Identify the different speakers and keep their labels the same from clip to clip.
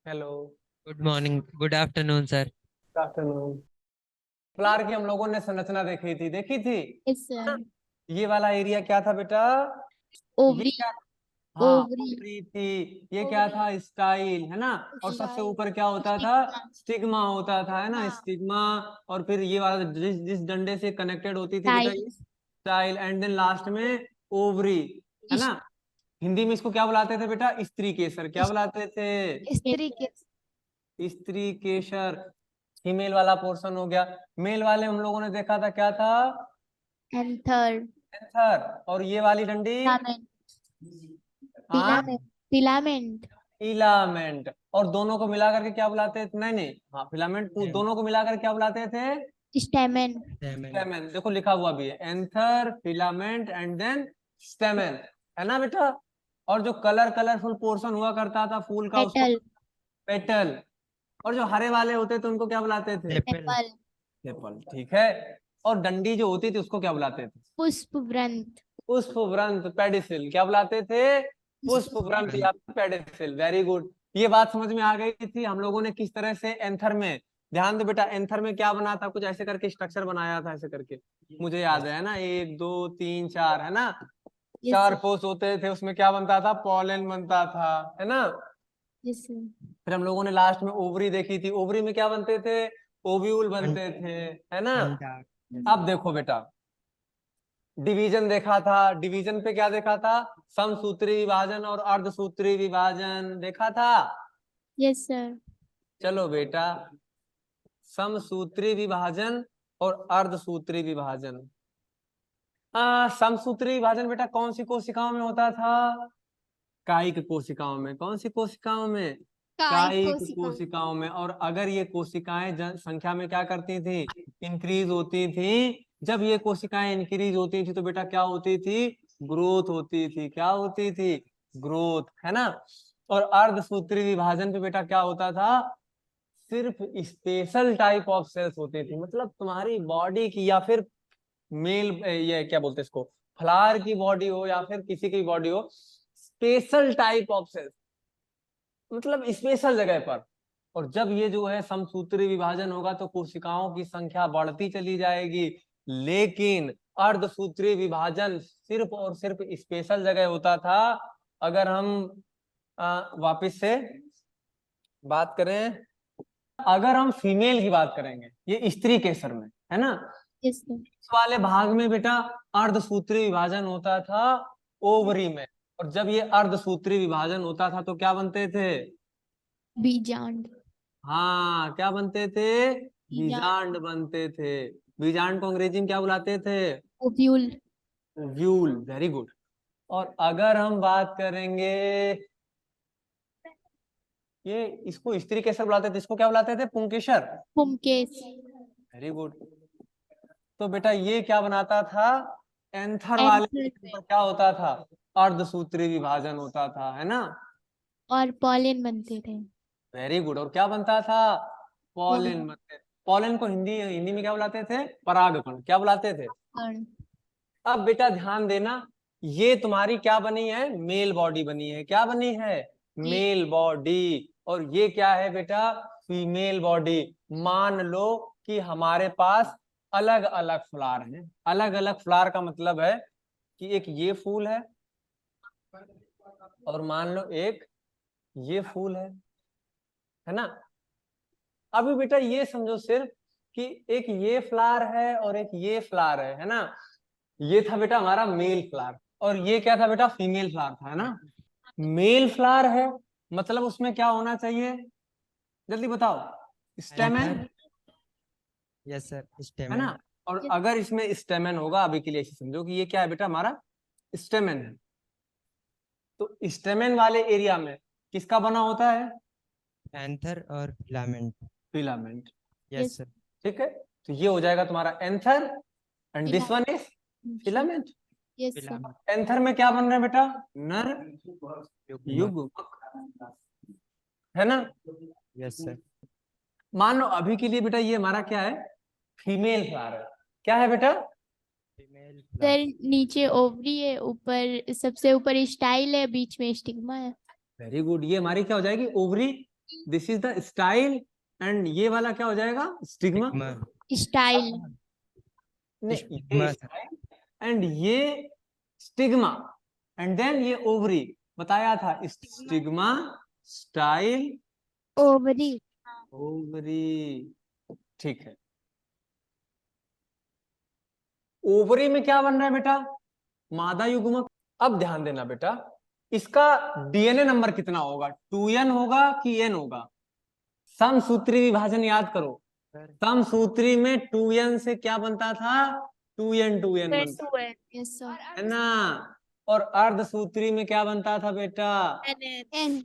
Speaker 1: Hello.
Speaker 2: Good morning, good afternoon sir.
Speaker 1: Good afternoon. Flower की हम लोगों ने संरचना देखी थी
Speaker 3: यस
Speaker 1: है ना?
Speaker 3: सर।
Speaker 1: ये वाला एरिया क्या था बेटा? ये
Speaker 3: ओवरी।
Speaker 1: क्या? हाँ,
Speaker 3: ओवरी।
Speaker 1: ओवरी थी। ये क्या था? स्टाइल, है ना? और सबसे ऊपर क्या होता था? स्टिग्मा होता था, है ना? स्टिग्मा। और फिर ये वाला जिस जिस डंडे से कनेक्टेड होती थी बेटा, ये स्टाइल। एंड देन लास्ट में ओवरी, है ना? हिंदी में इसको क्या बुलाते थे बेटा? स्त्री केसर। क्या बुलाते थे?
Speaker 3: स्त्री के
Speaker 1: स्त्री केसर। फीमेल वाला पोर्शन हो गया। मेल वाले हम लोगों ने देखा था, क्या था?
Speaker 3: एंथर।
Speaker 1: एंथर। और ये वाली डंडी?
Speaker 3: फिलामेंट।
Speaker 1: हाँ,
Speaker 3: फिलामेंट। फिलामेंट।
Speaker 1: फिलामेंट। और दोनों को मिलाकर के क्या बुलाते थे? नहीं नहीं, हाँ फिलामेंट। दोनों को मिलाकर क्या बुलाते थे?
Speaker 3: स्टेमेन।
Speaker 1: स्टेमेन। देखो लिखा हुआ भी है, anther, filament and then stamen, है ना बेटा? और जो कलरफुल पोर्शन हुआ करता था फूल का, उसको
Speaker 3: पेटल।
Speaker 1: पेटल। और जो हरे वाले होते थे उनको क्या बुलाते थे?
Speaker 3: पेपल।
Speaker 1: सेपल। ठीक है। और डंडी जो होती थी उसको क्या बुलाते थे?
Speaker 3: पुष्प व्रंत।
Speaker 1: पुष्प व्रंत, पेडिसिल। क्या बुलाते थे? पुष्प व्रंत या पेडिसिल। Very good. ये बात समझ में आ गई थी हम लोगों ने किस तरह से एंथर में। ध्यान दो बेटा, एंथर में क्या बना था? कुछ ऐसे करके स्ट्रक्चर बनाया था, ऐसे करके मुझे याद है ना, 1 2 3 4, है ना? चार कोष होते थे, उसमें क्या बनता था? पॉलन बनता था, है ना? फिर हम लोगों ने लास्ट में ओवरी देखी थी। ओवरी में क्या बनते थे? ओव्यूल बनते थे, है ना? अब देखो बेटा, डिवीजन देखा था। डिवीजन पे क्या देखा था? समसूत्री विभाजन और अर्धसूत्री विभाजन देखा था।
Speaker 3: Yes sir.
Speaker 1: चलो बेटा, समसूत्री विभाजन और अर्धसूत्री विभाजन। समसूत्री विभाजन बेटा कौन सी कोशिकाओं में होता था? कायिक कोशिकाओं में। कौन सी कोशिकाओं में? कायिक कोशिकाओं में। और अगर ये कोशिकाएं संख्या में क्या करती थी? इंक्रीज होती थी। जब ये कोशिकाएं इंक्रीज होती थी तो बेटा क्या होती थी? ग्रोथ होती थी। क्या होती थी? ग्रोथ, है ना? और अर्धसूत्री विभाजन पे बेटा क्या होता था? सिर्फ स्पेशल टाइप ऑफ सेल्स होती थी। मतलब तुम्हारी बॉडी की, या फिर मेल, ये क्या बोलते हैं इसको, फ्लावर की बॉडी हो या फिर किसी की बॉडी हो, स्पेशल टाइप ऑफ सेल्स, मतलब स्पेशल जगह पर। और जब ये जो है समसूत्री विभाजन होगा तो कोशिकाओं की संख्या बढ़ती चली जाएगी। लेकिन अर्धसूत्री विभाजन सिर्फ और सिर्फ स्पेशल जगह होता था। अगर हम वापस से बात करें, अगर हम फीमेल की बात करेंगे, ये स्त्री केसर में, है ना?
Speaker 3: यस
Speaker 1: इस वाले भाग में बेटा अर्धसूत्री विभाजन होता था ओवरी में। और जब ये अर्धसूत्री विभाजन होता था तो क्या बनते थे?
Speaker 3: बीजांड।
Speaker 1: हाँ, क्या बनते थे? बीजांड बनते थे। बीजांड को अंग्रेजी में क्या बुलाते थे?
Speaker 3: ओव्यूल।
Speaker 1: ओव्यूल। Very good. और अगर हम बात करेंगे, ये इसको स्त्री केसर बुलाते थे, इसको क्या बुलाते थे? पुंकेसर।
Speaker 3: पुमकेस।
Speaker 1: Very good. तो बेटा ये क्या बनाता था? एंथर वाले पर क्या होता था? अर्धसूत्री विभाजन होता था, है ना?
Speaker 3: और पॉलन बनते थे।
Speaker 1: Very good. और क्या बनता था? पॉलन बनते थे। पॉलन को हिंदी हिंदी में क्या बुलाते थे? परागकण। क्या बुलाते थे? अब बेटा ध्यान देना, ये तुम्हारी क्या बनी है? मेल बॉडी बनी है। क्या बनी है? Male body. और ये क्या है बेटा? Female body. मान लो कि हमारे पास अलग अलग फ्लावर हैं। अलग अलग फ्लावर का मतलब है कि एक ये फूल है, और मान लो एक ये फूल है ना? अभी बेटा ये समझो सिर्फ कि एक ये फ्लावर है और एक ये फ्लावर है ना? ये था बेटा हमारा मेल फ्लावर, और ये क्या था बेटा? फीमेल फ्लावर था, है ना? मेल फ्लावर है मतलब उसमें क्या होना चाहिए? जल्दी बताओ। स्टेमेन।
Speaker 2: यस सर,
Speaker 1: है
Speaker 2: स्टेमेन।
Speaker 1: ना? और अगर इसमें स्टेमेन होगा, अभी के लिए ऐसे समझो कि ये क्या है बेटा? हमारा स्टेमेन है। तो स्टेमेन वाले एरिया में किसका बना होता है?
Speaker 2: एंथर और फिलामेंट।
Speaker 1: फिलामेंट।
Speaker 2: Yes sir.
Speaker 1: ठीक है, तो ये हो जाएगा तुम्हारा anther, and this one is filament. Anther में क्या बन रहा है बेटा? नर युग्मक, है ना?
Speaker 2: Yes sir.
Speaker 1: मान लो अभी के लिए बेटा ये हमारा क्या है? फीमेल फ्लावर है। क्या है बेटा?
Speaker 2: फीमेल
Speaker 3: सर नीचे ओवरी है, ऊपर सबसे ऊपर स्टाइल है, बीच में स्टिग्मा है।
Speaker 1: Very good. ये हमारी क्या हो जाएगी? Ovary. This is the style and ये वाला क्या हो जाएगा, स्टिग्मा।
Speaker 3: स्टाइल।
Speaker 1: नहीं, ये
Speaker 2: स्टिग्मा।
Speaker 1: स्टाइल एंड ये स्टिग्मा एंड देन ये ओवरी बताया था, स्टिग्मा, स्टाइल,
Speaker 3: ओवरी।
Speaker 1: ओवरी। ठीक है, ओवरी में क्या बन रहा है बेटा, मादा युग्मक। अब ध्यान देना बेटा, इसका डीएनए नंबर कितना होगा, 2n होगा कि n होगा। समसूत्री विभाजन याद करो, समसूत्री में 2n से क्या बनता था, 2n बनता था,
Speaker 3: यस सर।
Speaker 1: है ना। और अर्धसूत्री में क्या बनता था बेटा,
Speaker 3: एन।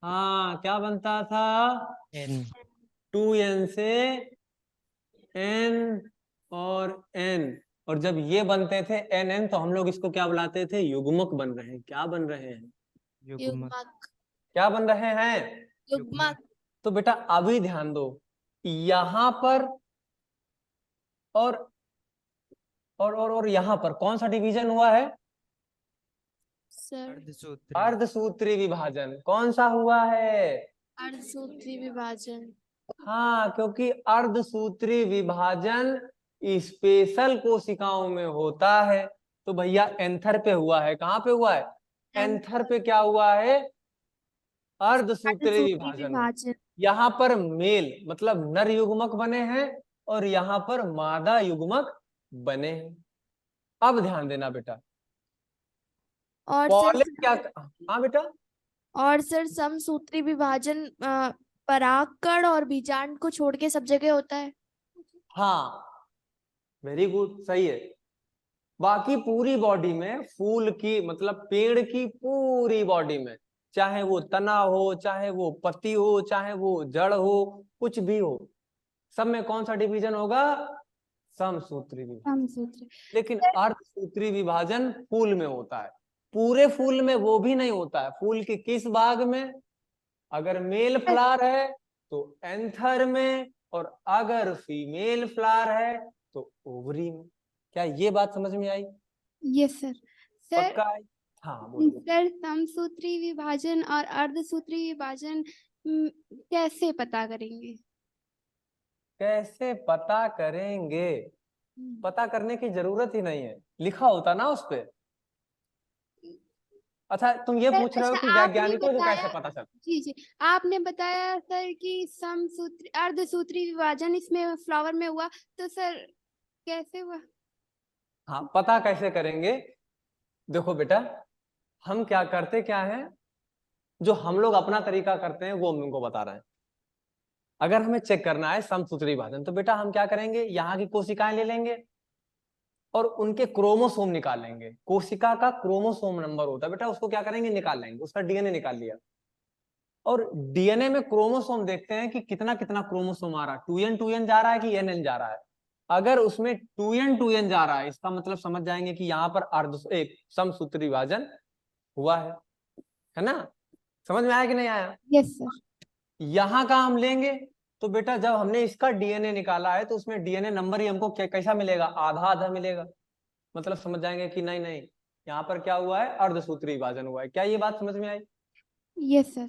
Speaker 1: हाँ क्या बनता था,
Speaker 2: N
Speaker 1: 2n से n और n। और जब ये बनते थे n तो हम लोग इसको क्या बुलाते थे, युग्मक बन रहे हैं। क्या बन रहे हैं,
Speaker 2: युग्मक।
Speaker 3: युग्मक।
Speaker 1: क्या बन रहे हैं,
Speaker 3: युग्मक।
Speaker 1: तो बेटा अभी ध्यान दो, यहां पर और और यहाँ पर कौन सा डिवीजन हुआ है,
Speaker 3: सर
Speaker 2: अर्धसूत्री।
Speaker 1: अर्धसूत्री विभाजन। कौन सा हुआ है,
Speaker 3: अर्धसूत्री विभाजन।
Speaker 1: हाँ, क्योंकि अर्धसूत्री विभाजन स्पेशल कोशिकाओं में होता है। तो भैया एंथर पे हुआ है, कहाँ पे हुआ है, एंथर पे क्या हुआ है, अर्धसूत्री विभाजन हुआ। यहाँ पर मेल मतलब नर युग्मक बने हैं और यहाँ पर मादा युग्मक बने हैं। अब ध्यान देना बेटा,
Speaker 3: और
Speaker 1: पॉलन
Speaker 3: सर,
Speaker 1: क्या, हाँ बेटा,
Speaker 3: और सर समसूत्री विभाजन परागकण और बीजांड को छोड़ के सब जगह होता है।
Speaker 1: हाँ वेरी गुड, सही है। बाकी पूरी बॉडी में, फूल की मतलब पेड़ की पूरी बॉडी में, चाहे वो तना हो, चाहे वो पत्ती हो, चाहे वो जड़ हो, कुछ भी हो, सब में कौन सा डिवीजन होगा, समसूत्री विभाजन।
Speaker 3: समसूत्री।
Speaker 1: लेकिन अर्धसूत्री विभाजन फूल में होता है। पूरे फूल में वो भी नहीं होता है, फूल के किस भाग में, अगर मेल फ्लावर है तो एंथर में, और अगर फीमेल फ्लावर है तो ओवरी में। क्या ये बात समझ में आई,
Speaker 4: यस सर। सर,
Speaker 1: पक्का है, हाँ बोलो।
Speaker 4: सर समसूत्री विभाजन और अर्धसूत्री विभाजन कैसे पता करेंगे?
Speaker 1: कैसे पता करेंगे, पता करने की जरूरत ही नहीं है, लिखा होता ना उस पे। अच्छा तुम ये
Speaker 4: सर,
Speaker 1: पूछ रहे हो
Speaker 4: अच्छा
Speaker 1: कि
Speaker 4: आपने
Speaker 1: वैज्ञानिकों को कैसे
Speaker 4: बताया,
Speaker 1: पता चलता,
Speaker 4: जी जी, आपने बताया सर कि समसूत्री अर्धसूत्री विभाजन इसमें फ्लावर में हुआ, तो सर कैसे हुआ?
Speaker 1: हाँ पता कैसे करेंगे, देखो बेटा, हम क्या करते क्या है, जो हम लोग अपना तरीका करते हैं वो हम तुमको बता रहे हैं। अगर हमें चेक करना है समसूत्री विभाजन, तो बेटा हम क्या करेंगे, यहाँ की कोशिकाएं ले लेंगे और उनके क्रोमोसोम निकाल लेंगे। कोशिका का क्रोमोसोम नंबर होता है बेटा, उसको क्या करेंगे, निकाल लेंगे, उसका डीएनए निकाल लिया। और डीएनए में क्रोमोसोम देखते हैं कि कितना कितना क्रोमोसोम आ रहा है, 2n जा रहा है कि nn जा रहा है। अगर उसमें 2n जा रहा है, इसका मतलब समझ जाएंगे कि यहाँ पर एक समसूत्री विभाजन हुआ है ना। समझ में आया कि नहीं आया,
Speaker 4: यस सर।
Speaker 1: यहाँ का हम लेंगे, तो बेटा जब हमने इसका डीएनए निकाला है तो उसमें डीएनए नंबर ही हमको कैसा मिलेगा, आधा आधा मिलेगा। मतलब समझ जाएंगे कि नहीं नहीं, यहाँ पर क्या हुआ है, अर्धसूत्री विभाजन हुआ है। क्या ये बात समझ में आई,
Speaker 4: यस सर।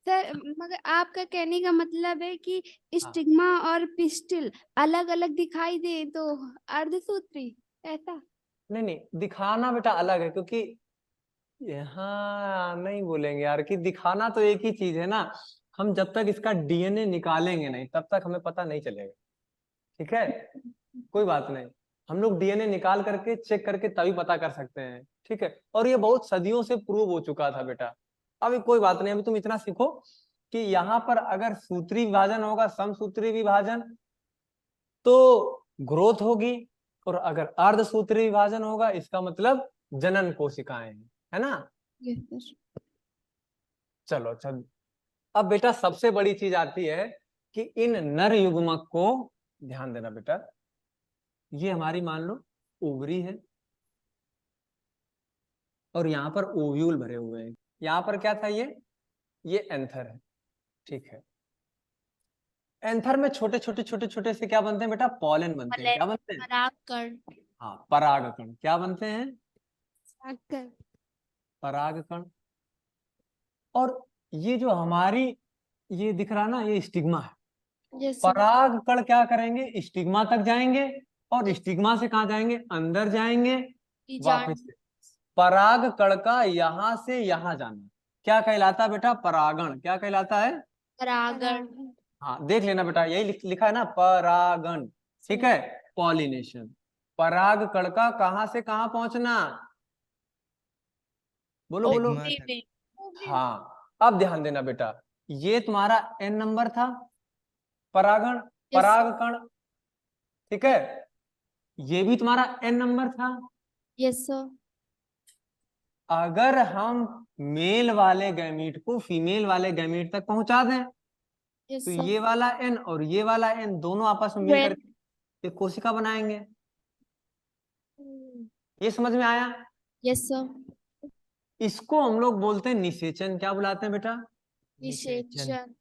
Speaker 4: सर मगर आपका कहने का मतलब है कि
Speaker 1: हाँ।
Speaker 4: स्टिग्मा और पिस्टिल अलग अलग दिखाई दे तो अर्धसूत्री, ऐसा?
Speaker 1: नहीं नहीं, दिखाना बेटा अलग है, क्योंकि यहाँ नहीं बोलेंगे यार कि दिखाना तो एक ही चीज है ना। हम जब तक इसका डीएनए निकालेंगे नहीं तब तक हमें पता नहीं चलेगा, ठीक है, कोई बात नहीं। हम लोग डीएनए निकाल करके चेक करके तभी पता कर सकते हैं, ठीक है। और ये बहुत सदियों से प्रूव हो चुका था बेटा। अभी कोई बात नहीं, अभी तुम इतना सीखो कि यहाँ पर अगर सूत्री विभाजन होगा, समसूत्री विभाजन, तो ग्रोथ होगी, और अगर अर्धसूत्री विभाजन होगा इसका मतलब जनन कोशिकाएं हैं, है ना।
Speaker 4: Yes sir.
Speaker 1: चलो चल, अब बेटा सबसे बड़ी चीज आती है कि इन नर युग्मक को, ध्यान देना बेटा, ये हमारी मान लो ओवरी है और यहाँ पर ओव्यूल भरे हुए हैं। यहाँ पर क्या था, ये एंथर है, ठीक है। एंथर में छोटे छोटे छोटे छोटे से क्या बनते हैं बेटा, पॉलन बनते हैं। क्या बनते हैं,
Speaker 3: परागकण।
Speaker 1: हाँ परागकण। क्या बनते हैं,
Speaker 4: परागकण।
Speaker 1: परागकण। और ये जो हमारी ये दिख रहा ना, ये स्टिग्मा है।
Speaker 3: Yes sir.
Speaker 1: पराग कण क्या करेंगे, स्टिग्मा तक जाएंगे और स्टिग्मा से कहाँ जाएंगे, अंदर जाएंगे
Speaker 3: बीजांड।
Speaker 1: वापस से। पराग कण का यहाँ से यहाँ जाना क्या कहलाता है बेटा, परागण। क्या कहलाता है,
Speaker 3: परागण।
Speaker 1: हाँ देख लेना बेटा, यही लिखा है ना, परागण, ठीक है, पॉलिनेशन। पराग कण का कहाँ से कहाँ पहुंचना, बोलो बोलो।
Speaker 2: Stigma
Speaker 3: ओवरी
Speaker 2: तक।
Speaker 3: में।
Speaker 1: हाँ अब ध्यान देना बेटा, ये तुम्हारा n नंबर था परागण,
Speaker 3: Yes.
Speaker 1: पराग कण, ठीक है, ये भी तुम्हारा n नंबर था।
Speaker 3: Yes sir.
Speaker 1: अगर हम मेल वाले गैमीट को फीमेल वाले गैमीट तक पहुंचा दें
Speaker 3: यस
Speaker 1: तो
Speaker 3: सर।
Speaker 1: ये वाला n और ये वाला n दोनों आपस में मिल करके एक कोशिका बनाएंगे। ये समझ में आया,
Speaker 3: यस सर।
Speaker 1: इसको हम लोग बोलते हैं निषेचन। क्या बुलाते हैं बेटा,
Speaker 3: निषेचन।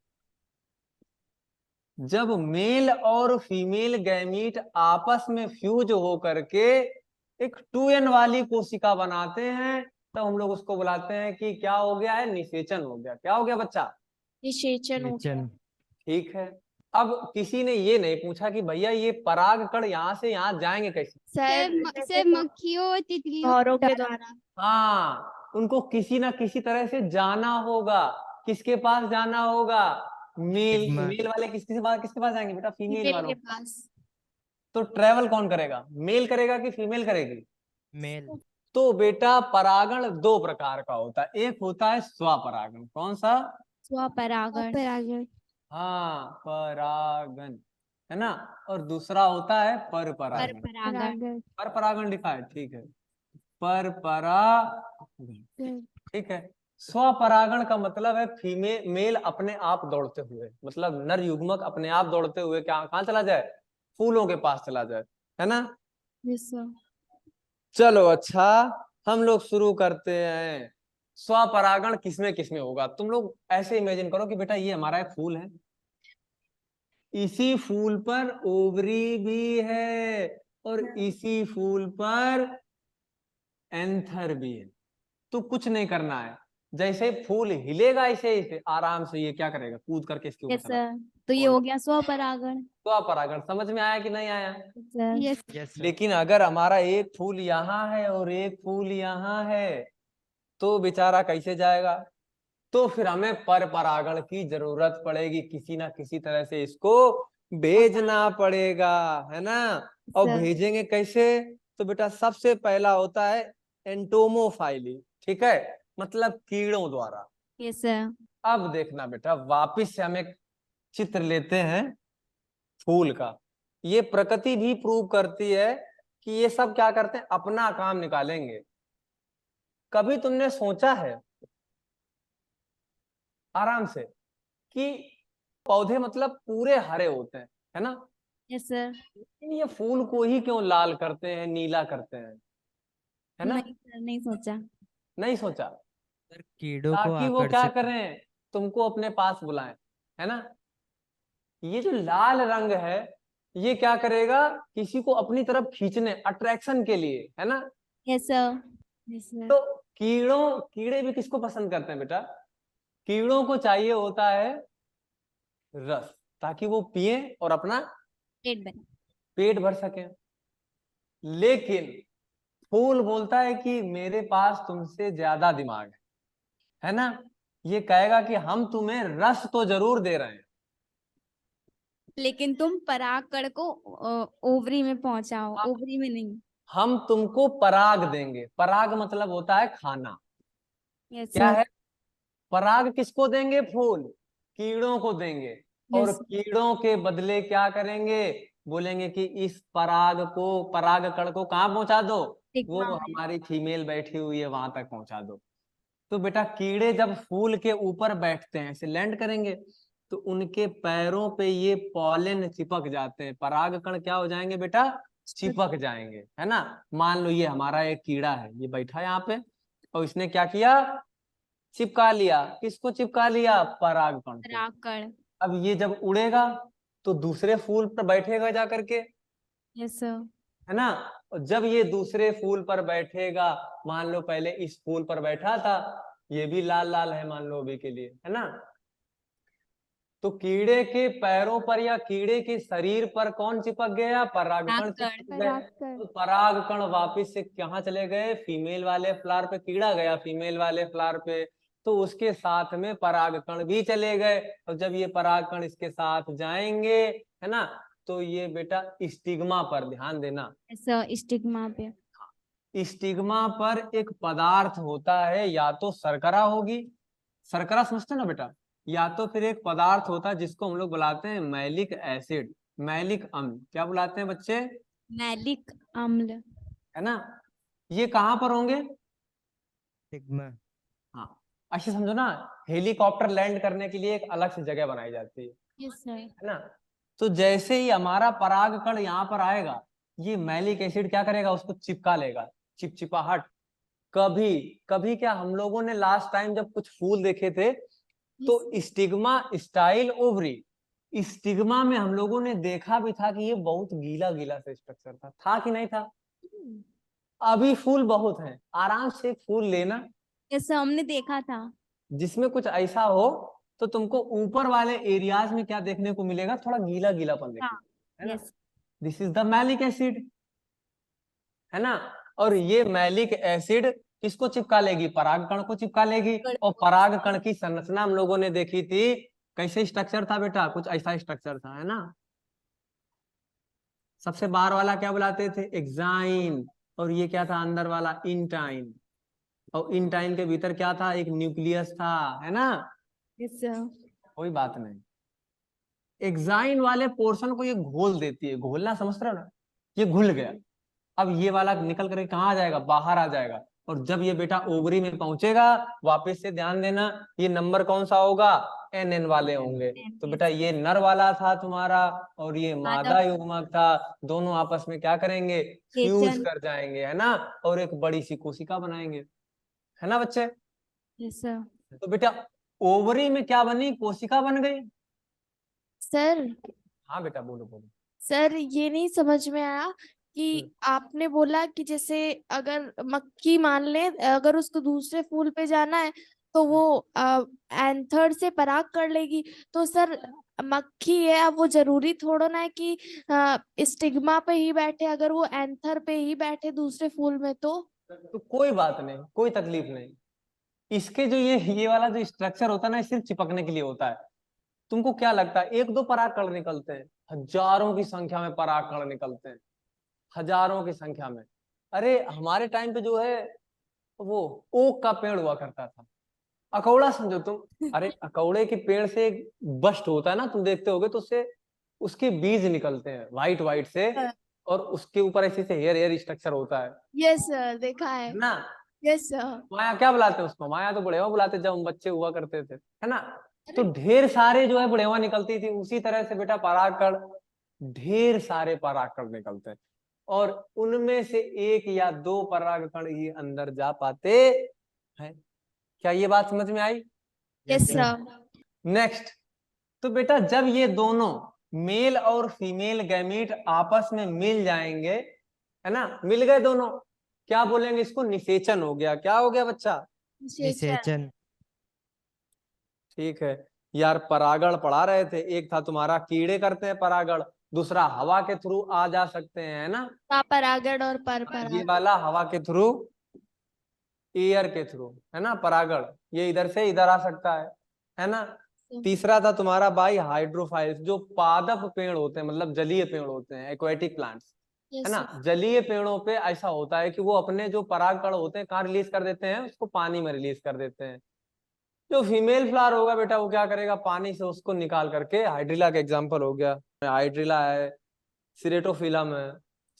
Speaker 1: जब मेल और फीमेल गैमीट आपस में फ्यूज हो करके एक 2n वाली कोशिका बनाते हैं तो हम लोग उसको बुलाते हैं कि क्या हो गया है, निषेचन हो गया। क्या हो गया बच्चा,
Speaker 3: निषेचन हो गया।
Speaker 2: निषेचन।
Speaker 1: ठीक है। अब किसी ने ये नहीं पूछा कि भैया ये पराग कण यहाँ से यहाँ जाएंगे कैसे।
Speaker 4: सर मक्खियों और तितलियों
Speaker 3: औरों के द्वारा।
Speaker 1: हाँ, उनको किसी ना किसी तरह से जाना होगा। किसके पास जाना होगा, मेल।
Speaker 2: Stigma।
Speaker 1: मेल वाले किसके पास जाएंगे बेटा, फीमेल
Speaker 3: फीमेल
Speaker 1: वालों।
Speaker 3: के पास।
Speaker 1: तो ट्रेवल कौन करेगा, मेल करेगा कि फीमेल करेगी।
Speaker 2: मेल।
Speaker 1: तो बेटा परागण दो प्रकार का होता है, एक होता है स्वपरागण। कौन सा,
Speaker 3: स्वपरागण।
Speaker 4: परागण।
Speaker 1: हाँ परागण, है ना, और दूसरा होता है पर परागण।
Speaker 3: परपरागण।
Speaker 1: पर परागण लिखा है, ठीक है, पर परागण, ठीक है। स्वपरागण का मतलब है फीमेल मेल अपने आप दौड़ते हुए, मतलब नर युग्मक अपने आप दौड़ते हुए क्या कहाँ चला जाए, फूलों के पास चला जाए, है ना।
Speaker 3: Yes sir.
Speaker 1: चलो अच्छा, हम लोग शुरू करते हैं। स्वपरागण किसमें होगा, तुम लोग ऐसे इमेजिन करो कि बेटा ये हमारा एक फूल है, इसी फूल पर ओवरी भी है और इसी फूल पर एंथर भी है। तो कुछ नहीं करना है, जैसे फूल हिलेगा ऐसे ऐसे आराम से ये क्या करेगा, कूद करके इसके ऊपर
Speaker 3: यस
Speaker 1: चला।
Speaker 3: सर। तो ये हो गया स्वपरागण।
Speaker 1: स्वपरागण समझ में आया कि नहीं आया।
Speaker 3: सर।
Speaker 4: Yes
Speaker 2: yes sir.
Speaker 1: लेकिन अगर हमारा एक फूल यहाँ है और एक फूल यहाँ है तो बेचारा कैसे जाएगा, तो फिर हमें पर परागण की जरूरत पड़ेगी, किसी ना किसी तरह से इसको भेजना पड़ेगा, है ना। और
Speaker 3: सर।
Speaker 1: भेजेंगे कैसे, तो बेटा सबसे पहला होता है एंटोमोफाइली, ठीक है, मतलब कीड़ों द्वारा।
Speaker 3: Yes sir.
Speaker 1: अब देखना बेटा, वापिस से हम एक चित्र लेते हैं फूल का। ये प्रकृति भी प्रूव करती है कि ये सब क्या करते हैं, अपना काम निकालेंगे। कभी तुमने सोचा है आराम से कि पौधे मतलब पूरे हरे होते हैं, है ना,
Speaker 3: यस सर।
Speaker 1: लेकिन ये फूल को ही क्यों लाल करते हैं, नीला करते हैं, है ना।
Speaker 3: नहीं सर, नहीं सोचा।
Speaker 1: नहीं सोचा,
Speaker 2: सर कीड़ों को
Speaker 1: ताकि वो क्या
Speaker 2: आकर्षित।
Speaker 1: करें, तुमको अपने पास बुलाएं, है ना। ये जो लाल रंग है ये क्या करेगा, किसी को अपनी तरफ खींचने, अट्रैक्शन के लिए, है ना।
Speaker 3: Yes sir. Yes sir.
Speaker 1: तो कीड़े भी किसको पसंद करते हैं बेटा, कीड़ों को चाहिए होता है रस, ताकि वो पिए और अपना
Speaker 3: पेट भर।
Speaker 1: पेट भर सके। लेकिन फूल बोलता है कि मेरे पास तुमसे ज्यादा दिमाग है ना। ये कहेगा कि हम तुम्हें रस तो जरूर दे रहे हैं,
Speaker 3: लेकिन तुम परागकण को ओवरी में पहुंचाओ,
Speaker 1: हाँ।
Speaker 3: ओवरी में नहीं।
Speaker 1: हम तुमको पराग देंगे। पराग मतलब होता है खाना।
Speaker 3: यस
Speaker 1: क्या
Speaker 3: सर।
Speaker 1: है, पराग किसको देंगे, फूल कीड़ों को देंगे। और
Speaker 3: यस।
Speaker 1: कीड़ों के बदले क्या करेंगे, बोलेंगे कि इस पराग कण को कहाँ पहुंचा दो, वो
Speaker 3: स्टिग्मा में।
Speaker 1: हमारी फीमेल बैठी हुई है वहां तक पहुंचा दो। तो बेटा कीड़े जब फूल के ऊपर बैठते हैं, ऐसे लैंड करेंगे, तो उनके पैरों पे ये पॉलन चिपक जाते हैं, पराग कण क्या हो जाएंगे बेटा, चिपक जाएंगे, है ना। मान लो ये हमारा एक कीड़ा है, ये बैठा है यहाँ पे और इसने क्या किया, चिपका लिया। किसको चिपका लिया, पराग कण को।
Speaker 3: परागकण।
Speaker 1: अब ये जब उड़ेगा तो दूसरे फूल पर बैठेगा जा करके,
Speaker 3: यस सर।
Speaker 1: है ना। और जब ये दूसरे फूल पर बैठेगा, मान लो पहले इस फूल पर बैठा था, ये भी लाल लाल है मान लो अभी के लिए, है ना। तो कीड़े के पैरों पर या कीड़े के शरीर पर कौन चिपक गया? परागकण चिपक गए।
Speaker 4: परागकण।
Speaker 1: तो परागकण वापिस से कहाँ चले गए? फीमेल वाले फ्लावर पे। कीड़ा गया फीमेल वाले फ्लावर पे, तो उसके साथ में परागकण भी चले गए। और जब ये परागकण इसके साथ जाएंगे, है ना, तो ये बेटा स्टिग्मा पर ध्यान देना।
Speaker 4: स्टिग्मा पे।
Speaker 1: स्टिग्मा पर एक पदार्थ होता है, या तो शर्करा होगी, शर्करा समझते ना बेटा, या तो फिर एक पदार्थ होता है जिसको हम लोग बुलाते हैं मैलिक एसिड, मैलिक अम्ल। क्या बुलाते हैं बच्चे?
Speaker 4: मैलिक अम्ल।
Speaker 1: है ना। ये कहाँ पर होंगे?
Speaker 2: सिग्मा।
Speaker 1: हाँ, अच्छे समझो ना, हेलीकॉप्टर लैंड करने के लिए एक अलग से जगह बनाई जाती है,
Speaker 4: यस सर।
Speaker 1: है ना। तो जैसे ही हमारा परागकण यहाँ पर आएगा, ये मैलिक एसिड क्या करेगा? उसको चिपका लेगा, चिपचिपाहट। कभी कभी क्या, हम लोगों ने लास्ट टाइम जब कुछ फूल देखे थे, तो स्टिग्मा स्टाइल ओवरी, स्टिग्मा में हम लोगों ने देखा भी था कि ये बहुत गीला गीला सा स्ट्रक्चर था कि नहीं था? अभी फूल बहुत हैं, आराम से एक फूल लेना
Speaker 4: यस सर, हमने देखा था।
Speaker 1: जिसमें कुछ ऐसा हो, तो तुमको ऊपर वाले एरियाज में क्या देखने को मिलेगा? थोड़ा गीला गीलापन देखने, है ना।
Speaker 4: Yes.
Speaker 1: This is the malic acid, है ना। और ये मैलिक एसिड किसको चिपका लेगी? परागकण को चिपका लेगी। और परागकण की संरचना हम लोगों ने देखी थी, कैसे स्ट्रक्चर था बेटा? कुछ ऐसा स्ट्रक्चर था, है ना। सबसे बाहर वाला क्या बुलाते थे? एक्साइन। और ये क्या था? अंदर वाला इंटाइन। और इंटाइन के भीतर क्या था? एक न्यूक्लियस था, है ना।
Speaker 4: Yes sir.
Speaker 1: कोई बात नहीं। एक्साइन वाले पोर्शन को ये घोल देती है, घोलना समझ रहे हो ना, ये घुल गया। अब ये वाला निकल करके कहाँ आ जाएगा? बाहर आ जाएगा। और जब ये बेटा ओवरी में पहुंचेगा, वापस से ध्यान देना, ये नंबर कौन सा होगा? NN वाले होंगे। तो बेटा ये नर वाला था तुम्हारा, और ये मादा युग्मक था। दोनों आपस में क्या करेंगे? फ्यूज कर जाएंगे, है ना, और एक बड़ी सी कोशिका बनाएंगे, है ना बच्चे।
Speaker 4: Yes sir.
Speaker 1: तो बेटा ओवरी में क्या बनी? कोशिका बन गई।
Speaker 3: सर
Speaker 1: हाँ बेटा, बोलो बोलो।
Speaker 3: सर ये नहीं समझ में आया कि आपने बोला कि जैसे अगर मक्खी मान ले, अगर उसको दूसरे फूल पे जाना है तो वो एंथर से पराग कर लेगी। तो सर मक्खी है, अब वो जरूरी थोड़ा ना है कि स्टिग्मा पे ही बैठे, अगर वो एंथर पे ही बैठे दूसरे फूल में
Speaker 1: तो कोई बात नहीं, कोई तकलीफ नहीं। इसके जो ये वाला जो स्ट्रक्चर होता है ना, सिर्फ चिपकने के लिए होता है। तुमको क्या लगता है एक दो परागकण निकलते हैं? हजारों की संख्या में परागकण निकलते हैं, हजारों की संख्या में। अरे हमारे टाइम पे जो है, वो ओक का पेड़ हुआ करता था, अकौड़ा समझो तुम। अरे अकौड़े के पेड़ से एक बस्ट होता है ना, तुम देखते होगे, तो उससे उसके बीज निकलते हैं व्हाइट व्हाइट से, और उसके ऊपर ऐसे से हेयर हेयर स्ट्रक्चर होता है
Speaker 3: यस सर, देखा है
Speaker 1: ना।
Speaker 3: Yes sir.
Speaker 1: माया क्या बुलाते हैं उसको? माया तो बुढ़ेवा बुलाते जब हम बच्चे हुआ करते थे, है ना। तो ढेर सारे जो है बुढ़ेवा निकलती थी। उसी तरह से बेटा परागकण, ढेर सारे परागकण निकलते हैं, और उनमें से एक या दो परागकण ही अंदर जा पाते हैं। क्या ये बात समझ में आई?
Speaker 3: Yes sir.
Speaker 1: नेक्स्ट, तो बेटा जब ये दोनों मेल और फीमेल गैमीट आपस में मिल जाएंगे, है ना, मिल गए दोनों, क्या बोलेंगे इसको? निषेचन हो गया। क्या हो गया बच्चा?
Speaker 2: निषेचन।
Speaker 1: ठीक है यार, परागण पढ़ा रहे थे, एक था तुम्हारा कीड़े करते हैं परागण, दूसरा हवा के थ्रू आ जा सकते हैं, है ना।
Speaker 3: परागण और पर
Speaker 1: ये
Speaker 3: परागण।
Speaker 1: वाला हवा के थ्रू, एयर के थ्रू, है ना, परागण। ये इधर से इधर आ सकता है ना। तीसरा था तुम्हारा भाई हाइड्रोफाइल्स, जो पादप पेड़ होते हैं, मतलब जलीय पेड़ होते हैं, एक्वेटिक प्लांट्स, है ना। जलीय पेड़ों पे ऐसा होता है कि वो अपने जो परागकण होते हैं कहाँ रिलीज कर देते हैं? उसको पानी में रिलीज कर देते हैं। जो फीमेल फ्लावर होगा बेटा, वो क्या करेगा? पानी से उसको निकाल करके, हाइड्रिला का एग्जांपल हो गया, हाइड्रिला है, सिरेटोफिलम है,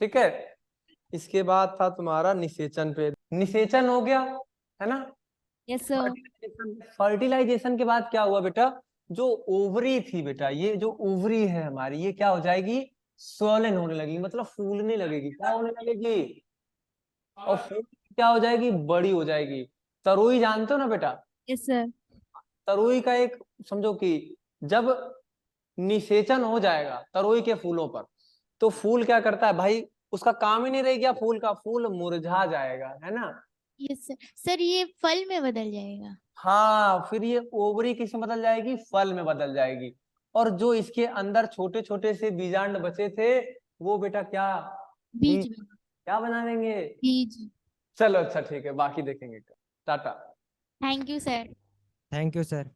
Speaker 1: ठीक है। इसके बाद था तुम्हारा निषेचन पे, निषेचन हो गया, है ना।
Speaker 3: Yes sir.
Speaker 1: फर्टिलाइजेशन के बाद क्या हुआ बेटा? जो ओवरी थी बेटा, ये जो ओवरी है हमारी, ये क्या हो जाएगी? स्वोलन होने लगेगी, मतलब फूलने लगेगी। क्या होने लगेगी? और फूल क्या हो जाएगी? बड़ी हो जाएगी। तरुई जानते हो ना बेटा?
Speaker 3: Yes sir.
Speaker 1: तरुई का एक समझो कि जब निषेचन हो जाएगा तरुई के फूलों पर, तो फूल क्या करता है भाई? उसका काम ही नहीं रह गया फूल का, फूल मुरझा जाएगा, है ना।
Speaker 3: Yes sir. सर ये फल में बदल जाएगा?
Speaker 1: हाँ, फिर ये ओवरी किस में बदल जाएगी? फल में बदल जाएगी। और जो इसके अंदर छोटे छोटे से बीजांड बचे थे वो बेटा क्या
Speaker 4: बीज
Speaker 1: क्या बना देंगे?
Speaker 4: बीज।
Speaker 1: चलो अच्छा ठीक है, बाकी देखेंगे। Tata.
Speaker 4: Thank you sir.
Speaker 2: Thank you sir.